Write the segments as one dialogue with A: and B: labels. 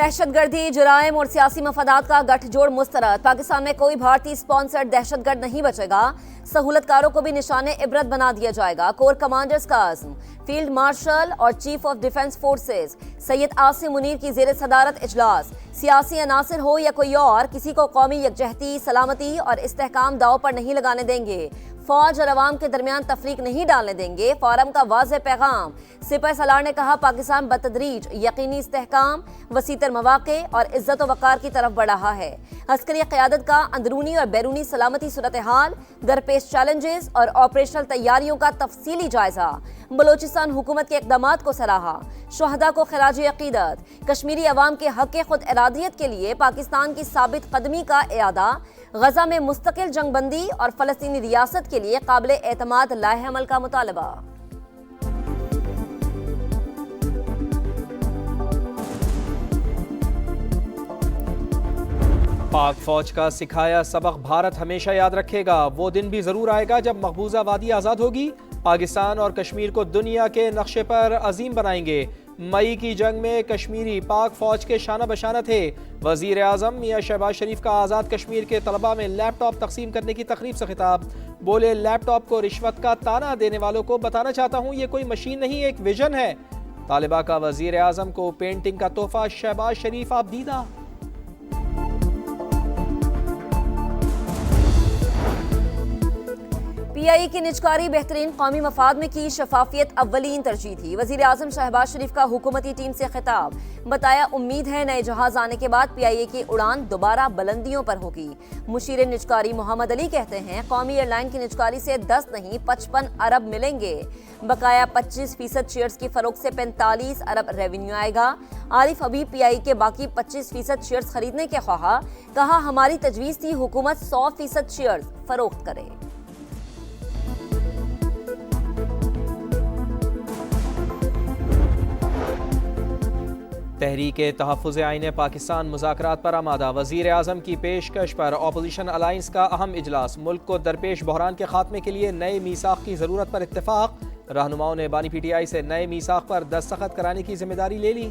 A: दहशतगर्दी, जुराइम और सियासी मफादात का गठजोड़ मुस्तरद। पाकिस्तान में कोई भारतीय स्पॉन्सर्ड दहशतगर्द नहीं बचेगा। सहूलतकारों को भी निशाने इबरत बना दिया जाएगा। कोर कमांडर्स का अज़्म। फील्ड मार्शल और chief of defence forces Syed Asim Munir की जेर सदारत इजलास। सियासी अनासर हो या कोई और, किसी को कौमी यकजहती, सलामती और इस्तेहकाम दाव पर नहीं लगाने देंगे। फौज और अवाम के दरमियान तफरीक नहीं डालने देंगे। फोरम का वाज़ेह पैगाम। सिपह सलार ने कहा, पाकिस्तान बतदरीज यकीनी इस्तेहकाम, वसीतर मवाक़े और इज्जत व वक़ार की तरफ बढ़ रहा है। अस्करी क़यादत का अंदरूनी और बैरूनी सलामती सूरत हाल, दरपेश चैलेंजेस और ऑपरेशनल तैयारियों का तफसीली जायजा। बलोचिस्तान हुकूमत के इक़दामात को सराहा। शुहदा को खिराज अक़ीदत। कश्मीरी अवाम के हक़ खुद इरादियत के लिए पाकिस्तान की साबित कदमी का इआदा। गजा में मुस्तकिल जंगबंदी और फ़लस्तीनी रियासत के लिए काबिल एतमाद लाहे अमल का मुतालबा।
B: पाक फौज का सिखाया सबक भारत हमेशा याद रखेगा। वो दिन भी जरूर आएगा जब मकबूजा वादी आज़ाद होगी। पाकिस्तान और कश्मीर को दुनिया के नक्शे पर अजीम बनाएंगे। मई की जंग में कश्मीरी पाक फौज के शाना बशाना थे। वजीर आज़म मियां शहबाज शरीफ का आज़ाद कश्मीर के तलबा में लैपटॉप तकसीम करने की तकरीब से खिताब। बोले, लैपटॉप को रिश्वत का ताना देने वालों को बताना चाहता हूँ, ये कोई मशीन नहीं, एक विजन है। तालिबा का वजीर आज़म को पेंटिंग का तोहफा, शहबाज शरीफ आप दीदा।
A: PIA की निजकारी बेहतरीन कौमी मफाद में की शफाफियत अव्वलीन तरजीह थी। वजीर आज़म शहबाज शरीफ का हुकूमती टीम से खिताब। बताया, उम्मीद है नए जहाज आने के बाद PIA की उड़ान दोबारा बुलंदियों पर होगी। मुशीर निजकारी मोहम्मद अली कहते हैं, कौमी एयरलाइन की निजकारी से 10 नहीं 55 अरब मिलेंगे। बकाया 25% शेयर्स की फरोख्त से 45 अरब रेवेन्यू आएगा। आरिफ हबीब PIA के बाकी 25% शेयर्स खरीदने के ख्वाहा। कहा, हमारी तजवीज़ थी हुकूमत 100% शेयर्स फरोख्त करे।
B: तहरीके तहफ़्फ़ुज़ आईन पाकिस्तान मुज़ाकरात पर आमादा। वज़ीर आज़म की पेशकश पर ऑपोजिशन अलायंस का अहम इजलास। मुल्क को दरपेश बहरान के खात्मे के लिए नए मीसाक़ की ज़रूरत पर इत्तेफाक। रहनुमाओं ने बानी PTI से नए मीसाक़ पर दस्तखत कराने की जिम्मेदारी ले ली।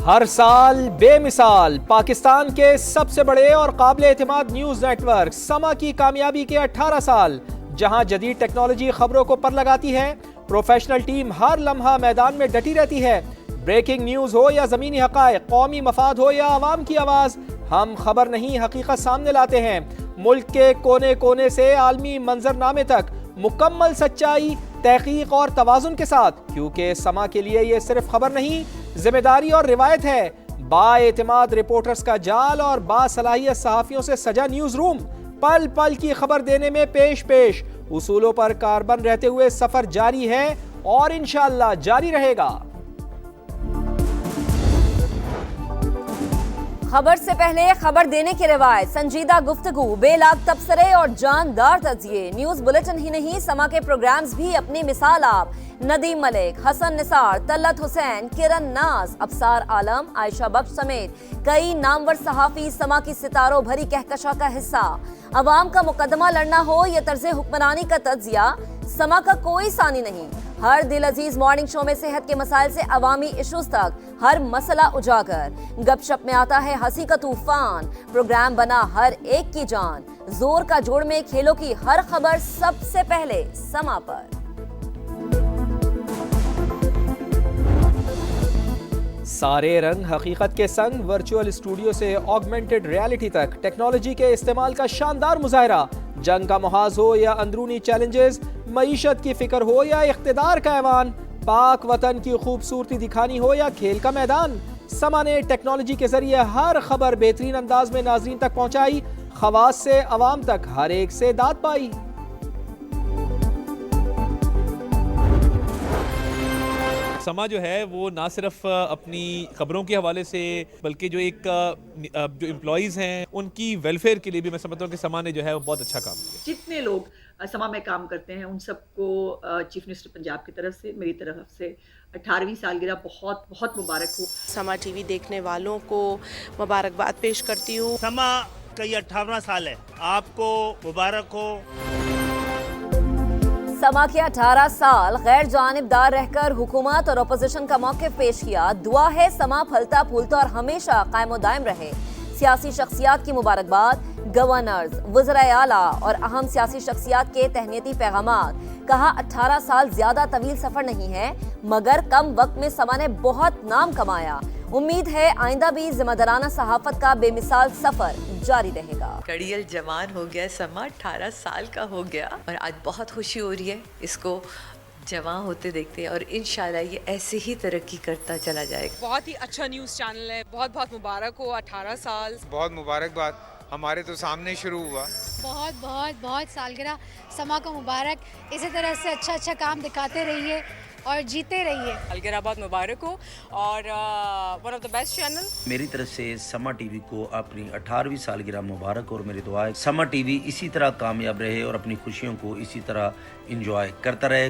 B: हर साल बेमिसाल पाकिस्तान के सबसे बड़े और काबिल एतमाद न्यूज़ नेटवर्क समा की कामयाबी के 18 साल, जहां जदीद टेक्नोलॉजी खबरों को पर लगाती है। प्रोफेशनल टीम हर लम्हा मैदान में डटी रहती है। ब्रेकिंग न्यूज हो या जमीनी हकायक, कौमी मफाद हो या आवाम की आवाज, हम खबर नहीं हकीकत सामने लाते हैं। मुल्क के कोने कोने से आलमी मंजरनामे तक मुकम्मल सच्चाई, तहकीक और तवाजुन के साथ, क्योंकि समा के लिए ये सिर्फ खबर नहीं, जिम्मेदारी और रिवायत है। बाएतमाद रिपोर्टर्स का जाल और बासलाहियत सहाफियों से सजा न्यूज रूम, पल पल की खबर देने में पेश पेश, उसूलों पर कारबन रहते हुए सफर जारी है और इंशाअल्लाह जारी रहेगा।
A: खबर से पहले खबर देने की रिवायत, संजीदा गुफ्तगू, बेलाग तबसरे और जानदार तजिए। न्यूज बुलेटिन ही नहीं, समा के प्रोग्राम्स भी अपनी मिसाल आप। नदीम मलिक, हसन निसार, तलत हुसैन, किरण नाज, अफसार आलम, आयशा बख्श समेत कई नामवर सहाफी समा की सितारों भरी कहकशा का हिस्सा। अवाम का मुकदमा लड़ना हो या तर्ज हुक्मरानी का तज्जिया, समा का कोई सानी नहीं। हर दिल अजीज मॉर्निंग शो में सेहत के मसाइल से अवामी इशूज तक हर मसला उजागर। गपशप में आता है हंसी का तूफान, प्रोग्राम बना हर एक की जान। जोर का जोड़ में खेलों की हर खबर सबसे पहले समा पर।
B: सारे रंग हकीकत के संग, वर्चुअल स्टूडियो से ऑगमेंटेड रियलिटी तक टेक्नोलॉजी के इस्तेमाल का शानदार मुजाहरा। जंग का मुहाज हो या अंदरूनी चैलेंजेस, मईशत की फिक्र हो या इख्तिदार का ऐवान, पाक वतन की खूबसूरती दिखानी हो या खेल का मैदान, समा ने टेक्नोलॉजी के जरिए हर खबर बेहतरीन अंदाज में नाजरीन तक पहुंचाई। खवास से अवाम तक हर एक से दाद पाई।
C: समा जो है वो ना सिर्फ अपनी खबरों के हवाले से, बल्कि जो जो एम्प्लॉयज़ हैं उनकी वेलफेयर के लिए भी मैं समझता हूँ कि समा ने जो है वो बहुत अच्छा काम किया।
D: जितने लोग समा में काम करते हैं उन सबको चीफ मिनिस्टर पंजाब की तरफ से, मेरी तरफ से 18वीं सालगिरह बहुत बहुत मुबारक हो।
E: समा टीवी देखने वालों को मुबारकबाद पेश करती हूँ।
F: समा का ये 18वां साल है, आपको मुबारक हो।
A: समा के 18 साल गैर जानिबदार रहकर हुकूमत और अपोजिशन का मौक़िफ़ पेश किया। दुआ है समा फलता फूलता और हमेशा कायम दायम रहे। सियासी शख्सियात की मुबारकबाद, गवर्नर्स, वज़राए आला और अहम सियासी शख्सियात के तहनीती पैगामात। कहा 18 साल ज्यादा तवील सफर नहीं है, मगर कम वक्त में समा ने बहुत नाम कमाया। उम्मीद है आइंदा भी जिम्मेदाराना सहाफत का बेमिसाल सफर जारी रहेगा।
F: कड़ियल जवान हो गया समा, 18 साल का हो गया और आज बहुत खुशी हो रही है इसको जवान होते देखते हैं और इंशाल्लाह ये ऐसे ही तरक्की करता चला जाएगा।
G: बहुत ही अच्छा न्यूज़ चैनल है, बहुत बहुत मुबारक हो 18 साल।
H: बहुत मुबारकबाद, हमारे तो सामने शुरू हुआ।
I: बहुत बहुत बहुत सालगिरह समा को मुबारक। इसी तरह से अच्छा काम दिखाते रहिए और जीते रहिए।
G: सालगिरह बहुत मुबारक हो और one of the best channel.
J: मेरी तरफ से समा टीवी को अपनी 18वीं सालगिरह मुबारक और मेरी दुआ है समा टीवी इसी तरह कामयाब रहे और अपनी खुशियों को इसी तरह एंजॉय करता रहे।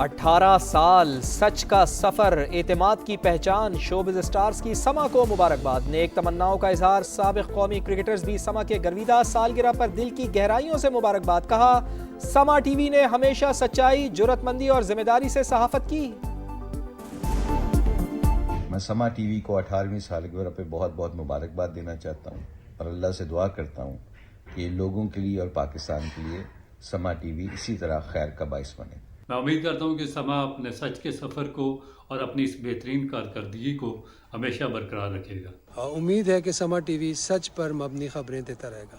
B: 18 साल, सच का सफर, एतमाद की पहचान, शोबिज़ स्टार्स की समा को मुबारकबाद। नेक तमन्नाओं का इजहार। साबिक कौमी क्रिकेटर्स भी समा के गर्विदा सालगिरह पर दिल की गहराइयों से मुबारकबाद। कहा समा टीवी ने हमेशा सच्चाई, जुर्रतमंदी और जिम्मेदारी से सहाफत की।
K: मैं समा टीवी को 18वीं सालगिरह पे बहुत बहुत मुबारकबाद देना चाहता हूँ और अल्लाह से दुआ करता हूँ कि लोगों के लिए और पाकिस्तान के लिए समा टीवी इसी तरह खैर का बाइस बने।
L: मैं उम्मीद करता हूँ कि समा अपने सच के सफ़र को और अपनी इस बेहतरीन कारकर्दगी को हमेशा बरकरार रखेगा।
M: उम्मीद है कि समा टीवी सच पर मबनी खबरें देता रहेगा।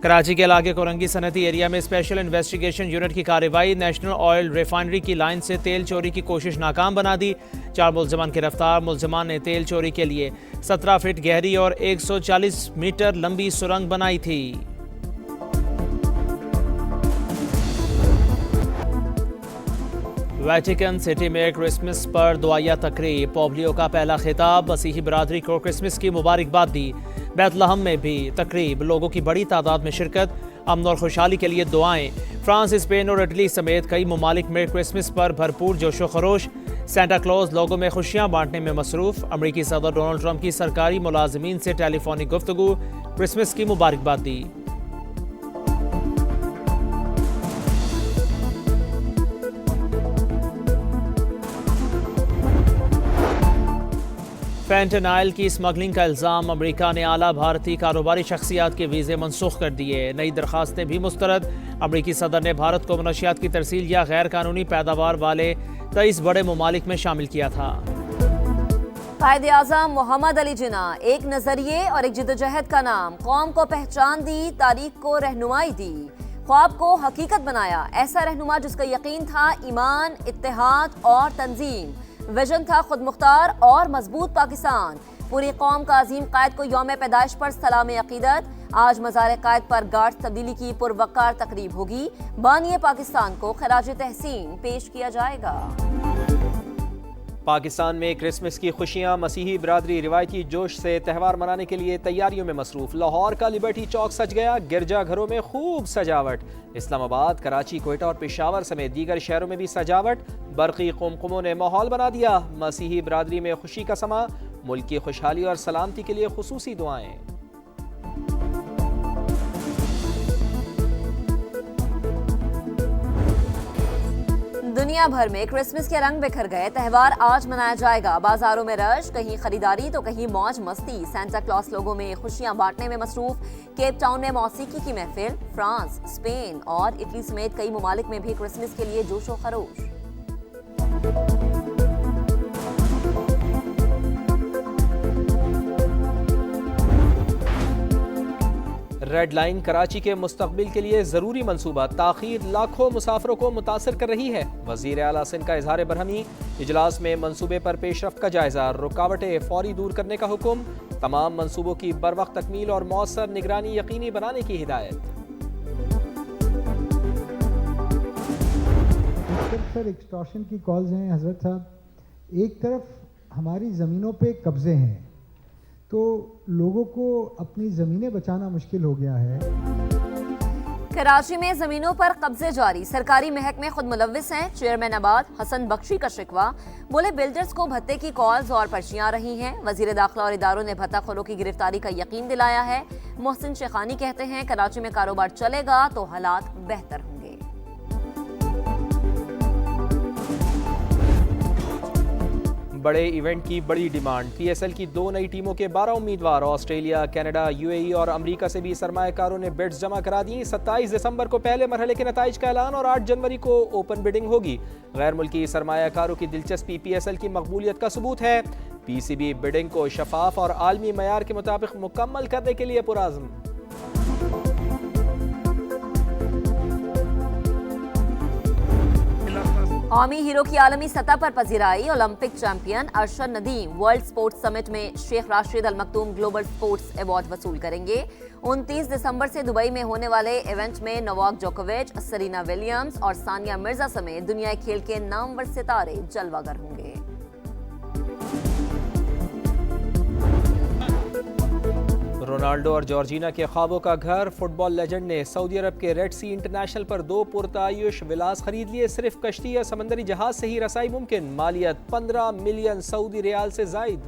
B: कराची के इलाके कोरंगी सनती एरिया में स्पेशल इन्वेस्टिगेशन यूनिट की कार्रवाई। नेशनल ऑयल रिफाइनरी की लाइन से तेल चोरी की कोशिश नाकाम बना दी। 4 मुलजमान गिरफ्तार। मुलजमान ने तेल चोरी के लिए 17 फीट गहरी और 140 मीटर लंबी सुरंग बनाई थी। वेटिकन सिटी में क्रिसमस पर दुआया तकरीब। पोबलियो का पहला खिताब। मसीही बरादरी को क्रिसमस की मुबारकबाद दी। बैतलहम में भी तकरीब। लोगों की बड़ी तादाद में शिरकत। अमन और खुशहाली के लिए दुआएं। फ्रांस, स्पेन और इटली समेत कई ममालिक में क्रिसमस पर भरपूर जोशो खरोश। सेंटा क्लॉज लोगों में खुशियां बांटने में मसरूफ। अमरीकी सदर डोनाल्ड ट्रंप की सरकारी मुलाजिमीन से टेलीफोनिक गुफ्तगू। क्रिसमस की मुबारकबाद दी। फेंटेनाइल की स्मगलिंग का इल्ज़ाम। अमेरिका ने आला भारतीय कारोबारी शख्सियात के वीज़े मनसूख कर दिए। नई दरखास्तें भी मुस्तरद। अमेरिकी सदर ने भारत को मनशियात की तरसील या गैर कानूनी पैदावार वाले 23 बड़े ममालिक में शामिल किया था।
A: कायदे आज़म मोहम्मद अली जिन्ना, एक नजरिए और एक जिद्दोजहद का नाम। कौम को पहचान दी, तारीख को रहनुमाई दी, ख्वाब को हकीकत बनाया। ऐसा रहनुमा जिसका यकीन था ईमान, इत्तेहाद और तंजीम। विजन था खुद मुख्तार और मजबूत पाकिस्तान। पूरी कौम का अजीम कायद को यौम पैदाइश पर सलाम अकीदत। आज मज़ार कायद पर गार्ड तब्दीली की पुरवकार तकरीब होगी। बानिए पाकिस्तान को खराज तहसीन पेश किया जाएगा।
B: पाकिस्तान में क्रिसमस की खुशियां। मसीही बिरादरी रिवायती जोश से त्यौहार मनाने के लिए तैयारियों में मसरूफ। लाहौर का लिबर्टी चौक सज गया। गिरजा घरों में खूब सजावट। इस्लामाबाद, कराची, कोयटा और पेशावर समेत दीगर शहरों में भी सजावट। बरक़ी कुमकुमों ने माहौल बना दिया। मसीही बिरादरी में खुशी का समा। मुल्क की खुशहाली और सलामती के लिए खुसूसी दुआएं।
A: दुनिया भर में क्रिसमस के रंग बिखर गए। त्यौहार आज मनाया जाएगा। बाजारों में रश, कहीं खरीदारी तो कहीं मौज मस्ती। सेंटा क्लॉस लोगों में खुशियां बांटने में मसरूफ। केप टाउन में मौसीकी की महफिल। फ्रांस, स्पेन और इटली समेत कई ममालिक में भी क्रिसमस के लिए जोशो खरोश।
B: रेड लाइन कराची के मुस्तकबिल के लिए जरूरी मंसूबा। ताखीर लाखों मुसाफिरों को मुतासर कर रही है। वजीर आला सिंध का इजहार बरहमी। इजलास में मंसूबे पर पेशरफ्त का जायजा। रुकावटें फौरी दूर करने का हुक्म। तमाम मंसूबों की बरवक्त तकमील और मौसर निगरानी यकीनी बनाने की हिदायत।
N: सर एक्सटॉर्शन की कॉल्स हैं हजरत साहब। एक तरफ हमारी ज़मीनों पे कब्जे हैं तो लोगों को अपनी ज़मीनें बचाना मुश्किल हो गया है।
A: कराची में जमीनों पर कब्जे जारी, सरकारी महकमे खुद मुलव्विस हैं। चेयरमैन आबाद हसन बख्शी का शिकवा, बोले बिल्डर्स को भत्ते की कॉल्स और पर्चियां आ रही हैं। वजीर दाखिला और इदारों ने भत्ताखोरों की गिरफ्तारी का यकीन दिलाया है। मोहसिन शेखानी कहते हैं कराची में कारोबार चलेगा तो हालात बेहतर होंगे।
B: बड़े इवेंट की बड़ी डिमांड, PSL की 2 नई टीमों के 12 उम्मीदवार, ऑस्ट्रेलिया, कनाडा, UAE और अमेरिका से भी सरमायाकारों ने बिड्स जमा करा दी। 27 दिसंबर को पहले मरहले के नताइज का ऐलान और 8 जनवरी को ओपन बिडिंग होगी। गैर मुल्की सरमायाकारों की दिलचस्पी PSL की मकबूलियत का सबूत है। PCB बिडिंग को शफाफ और आलमी मयार के मुताबिक मुकम्मल करने के लिए पुराज़्म।
A: कौमी हीरो की आलमी सतह पर पजीराई, Olympic champion Arshad Nadeem world sports summit में Sheikh Rashid Al Maktoum global sports award वसूल करेंगे। 29 दिसंबर से दुबई में होने वाले इवेंट में नोवाक जोकोविच, सेरेना विलियम्स और सानिया मिर्जा समेत दुनिया खेल के नामवर सितारे जलवागर होंगे।
B: रोनाल्डो और जॉर्जिना के ख्वाबों का घर, फुटबॉल लेजेंड ने सऊदी अरब के रेड सी इंटरनेशनल पर 2 पुरतायुश विलास खरीद लिए। सिर्फ कश्ती या समंदरी जहाज से ही रसाई मुमकिन, मालियत 15 मिलियन सऊदी रियाल से जायद।